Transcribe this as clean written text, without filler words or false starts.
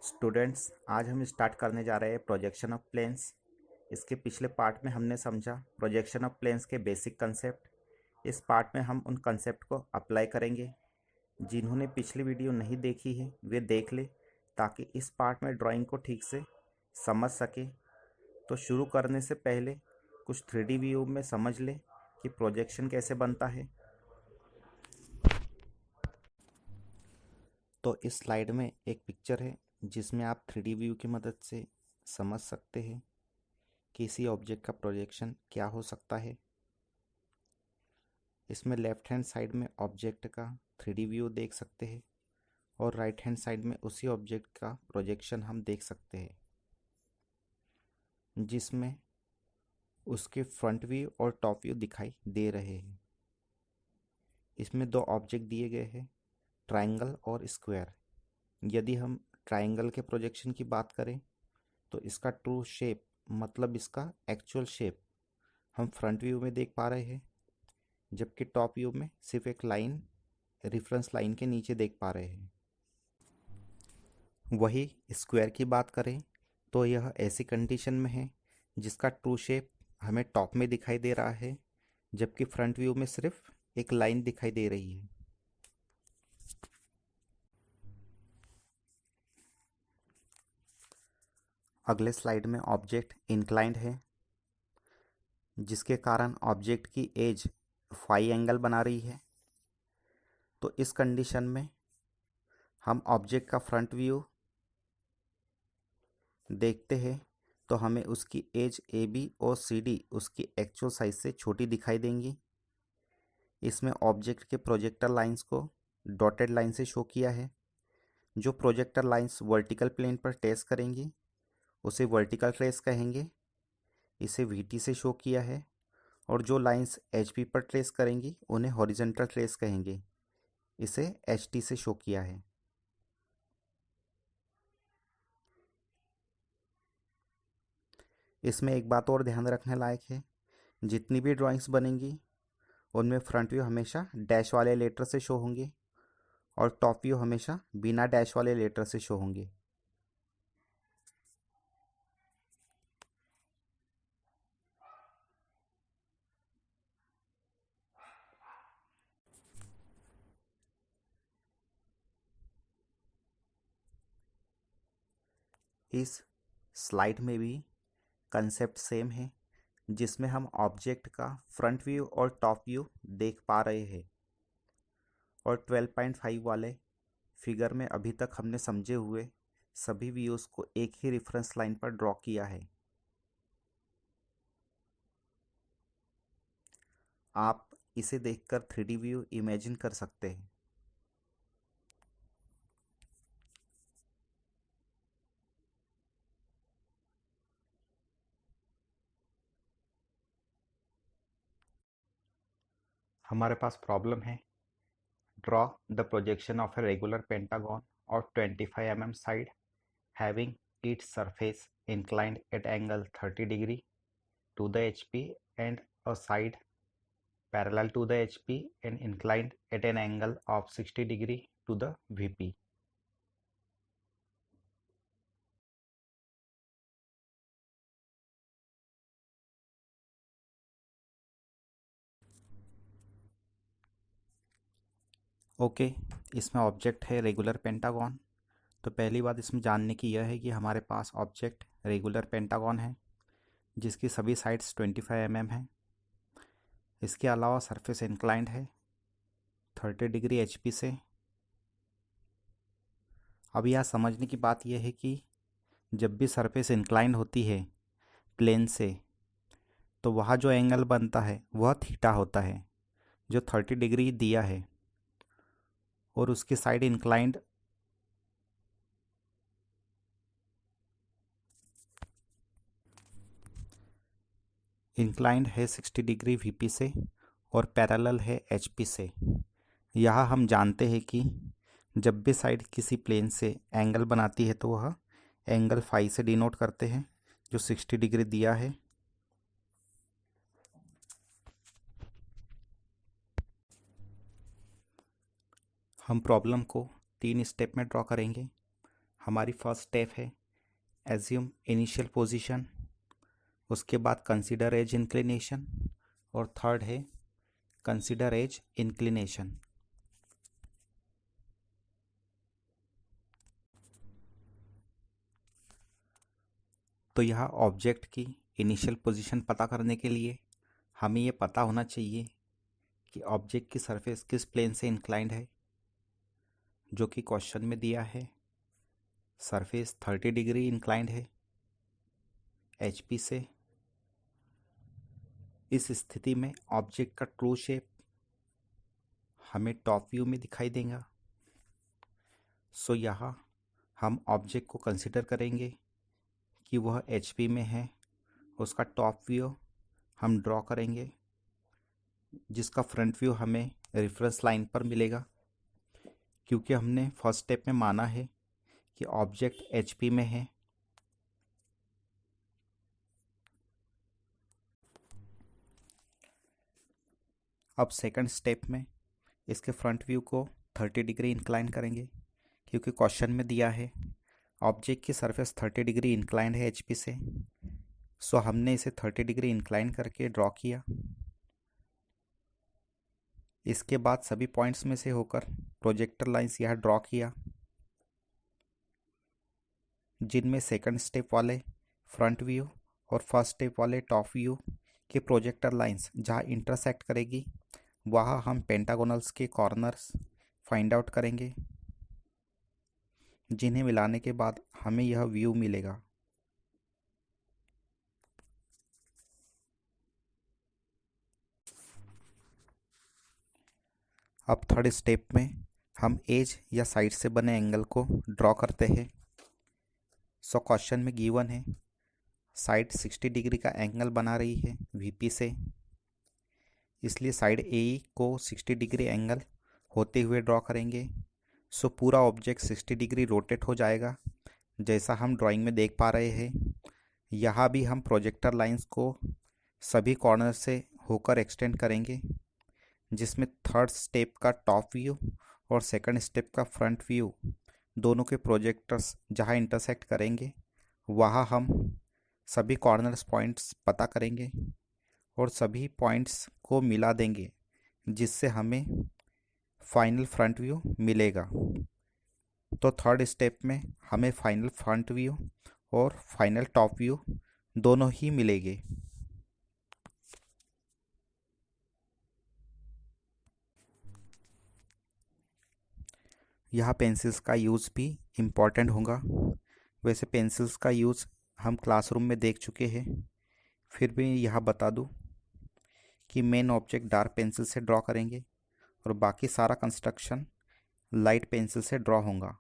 Students, आज हम start करने जा रहे हैं प्रोजेक्शन ऑफ प्लेन्स। इसके पिछले पार्ट में हमने समझा प्रोजेक्शन ऑफ प्लेन्स के बेसिक कंसेप्ट। इस पार्ट में हम उन कंसेप्ट को अप्लाई करेंगे। जिन्होंने पिछली वीडियो नहीं देखी है वे देख ले, ताकि इस पार्ट में ड्राइंग को ठीक से समझ सके। तो शुरू करने से पहले कुछ 3D व्यू में समझ ले कि प्रोजेक्शन कैसे बनता है। तो इस स्लाइड में एक पिक्चर है जिसमें आप 3D व्यू की मदद से समझ सकते हैं किसी ऑब्जेक्ट का प्रोजेक्शन क्या हो सकता है। इसमें लेफ्ट हैंड साइड में ऑब्जेक्ट का 3D व्यू देख सकते हैं और राइट हैंड साइड में उसी ऑब्जेक्ट का प्रोजेक्शन हम देख सकते हैं, जिसमें उसके फ्रंट व्यू और टॉप व्यू दिखाई दे रहे हैं। इसमें दो ऑब्जेक्ट दिए गए हैं, ट्रायंगल और स्क्वायर। यदि हम ट्रायंगल के प्रोजेक्शन की बात करें तो इसका ट्रू शेप, मतलब इसका एक्चुअल शेप हम फ्रंट व्यू में देख पा रहे हैं, जबकि टॉप व्यू में सिर्फ एक लाइन रेफरेंस लाइन के नीचे देख पा रहे हैं। वही स्क्वायर की बात करें तो यह ऐसी कंडीशन में है जिसका ट्रू शेप हमें टॉप में दिखाई दे रहा है, जबकि फ्रंट व्यू में सिर्फ एक लाइन दिखाई दे रही है। अगले स्लाइड में ऑब्जेक्ट इंक्लाइंड है, जिसके कारण ऑब्जेक्ट की एज फाई एंगल बना रही है। तो इस कंडीशन में हम ऑब्जेक्ट का फ्रंट व्यू देखते हैं तो हमें उसकी एज ए बी और सी डी उसकी एक्चुअल साइज से छोटी दिखाई देंगी। इसमें ऑब्जेक्ट के प्रोजेक्टर लाइंस को डॉटेड लाइन से शो किया है। जो प्रोजेक्टर लाइंस वर्टिकल प्लेन पर ट्रेस करेंगी उसे वर्टिकल ट्रेस कहेंगे, इसे वी टी से शो किया है। और जो लाइंस एच पी पर ट्रेस करेंगी उन्हें हॉरिजेंटल ट्रेस कहेंगे, इसे एच टी से शो किया है। इसमें एक बात और ध्यान रखने लायक है, जितनी भी ड्राइंग्स बनेंगी उनमें फ्रंट व्यू हमेशा डैश वाले लेटर से शो होंगे और टॉप व्यू हमेशा बिना डैश वाले लेटर से शो होंगे। इस स्लाइड में भी कंसेप्ट सेम है, जिसमें हम ऑब्जेक्ट का फ्रंट व्यू और टॉप व्यू देख पा रहे हैं। और 12.5 वाले फिगर में अभी तक हमने समझे हुए सभी व्यूज़ को एक ही रेफरेंस लाइन पर ड्रॉ किया है। आप इसे देखकर 3D व्यू इमेजिन कर सकते हैं। हमारे पास प्रॉब्लम है, draw the projection of a regular pentagon और 25 mm side having its surface inclined at angle 30 degree to the HP and a side parallel to the HP and inclined at an angle of 60 degree to the VP. Okay, इसमें object है regular pentagon. तो पहली बात इसमें जानने की यह है कि हमारे पास ऑब्जेक्ट रेगुलर पेंटागन है जिसकी सभी साइड्स 25 mm है। इसके अलावा सरफेस इंक्लाइंड है 30 डिग्री HP से। अब यह समझने की बात यह है कि जब भी सरफेस इंक्लाइंड होती है प्लेन से, तो वहाँ जो एंगल बनता है वह थीटा होता है, जो 30 डिग्री दिया है। और उसकी साइड इंक्लाइंड है 60 डिग्री VP से और पैरेलल है HP से। यहाँ हम जानते हैं कि जब भी साइड किसी प्लेन से एंगल बनाती है तो वह एंगल फाई से डिनोट करते हैं, जो 60 डिग्री दिया है। हम प्रॉब्लम को 3 स्टेप में ड्रॉ करेंगे। हमारी फर्स्ट स्टेप है एज्यूम इनिशियल पोजीशन, उसके बाद कंसीडर एज इंक्लिनेशन, और थर्ड है कंसीडर एज इंक्लिनेशन। तो यहाँ ऑब्जेक्ट की इनिशियल पोजीशन पता करने के लिए हमें ये पता होना चाहिए कि ऑब्जेक्ट की सरफेस किस प्लेन से इंक्लाइंड है, जो कि क्वेश्चन में दिया है। सरफेस 30 डिग्री इंक्लाइंड है एचपी से। इस स्थिति में ऑब्जेक्ट का ट्रू शेप हमें टॉप व्यू में दिखाई देगा। सो यहाँ हम ऑब्जेक्ट को कंसिडर करेंगे कि वह एचपी में है। उसका टॉप व्यू हम ड्रॉ करेंगे, जिसका फ्रंट व्यू हमें रेफरेंस लाइन पर मिलेगा, क्योंकि हमने फर्स्ट स्टेप में माना है कि ऑब्जेक्ट एचपी में है। अब सेकंड स्टेप में इसके फ्रंट व्यू को 30 डिग्री इंक्लाइन करेंगे, क्योंकि क्वेश्चन में दिया है ऑब्जेक्ट की सरफेस 30 डिग्री इंक्लाइंड है एचपी से। सो हमने इसे 30 डिग्री इंक्लाइन करके ड्रॉ किया। इसके बाद सभी पॉइंट्स में से होकर प्रोजेक्टर लाइंस यहाँ ड्रॉ किया, जिनमें सेकंड स्टेप वाले फ्रंट व्यू और फर्स्ट स्टेप वाले टॉप व्यू के प्रोजेक्टर लाइंस जहाँ इंटरसेक्ट करेगी वहाँ हम पेंटागोनल्स के कॉर्नर्स फाइंड आउट करेंगे, जिन्हें मिलाने के बाद हमें यह व्यू मिलेगा। अब थर्ड स्टेप में हम एज या साइड से बने एंगल को ड्रॉ करते हैं। सो क्वेश्चन में गिवन है साइड 60 डिग्री का एंगल बना रही है वीपी से, इसलिए साइड ए को 60 डिग्री एंगल होते हुए ड्रॉ करेंगे। सो पूरा ऑब्जेक्ट 60 डिग्री रोटेट हो जाएगा, जैसा हम ड्राइंग में देख पा रहे हैं। यहाँ भी हम प्रोजेक्टर लाइंस को सभी कॉर्नर से होकर एक्सटेंड करेंगे, जिसमें थर्ड स्टेप का टॉप व्यू और सेकंड स्टेप का फ्रंट व्यू दोनों के प्रोजेक्टर्स जहाँ इंटरसेक्ट करेंगे वहाँ हम सभी कॉर्नर्स पॉइंट्स पता करेंगे और सभी पॉइंट्स को मिला देंगे, जिससे हमें फाइनल फ्रंट व्यू मिलेगा। तो थर्ड स्टेप में हमें फाइनल फ्रंट व्यू और फाइनल टॉप व्यू दोनों ही मिलेंगे। यहाँ पेंसिल्स का यूज़ भी इम्पॉर्टेंट होगा। वैसे पेंसिल्स का यूज़ हम क्लासरूम में देख चुके हैं, फिर भी यहाँ बता दूँ कि मेन ऑब्जेक्ट डार्क पेंसिल से ड्रॉ करेंगे और बाकी सारा कंस्ट्रक्शन लाइट पेंसिल से ड्रॉ होगा।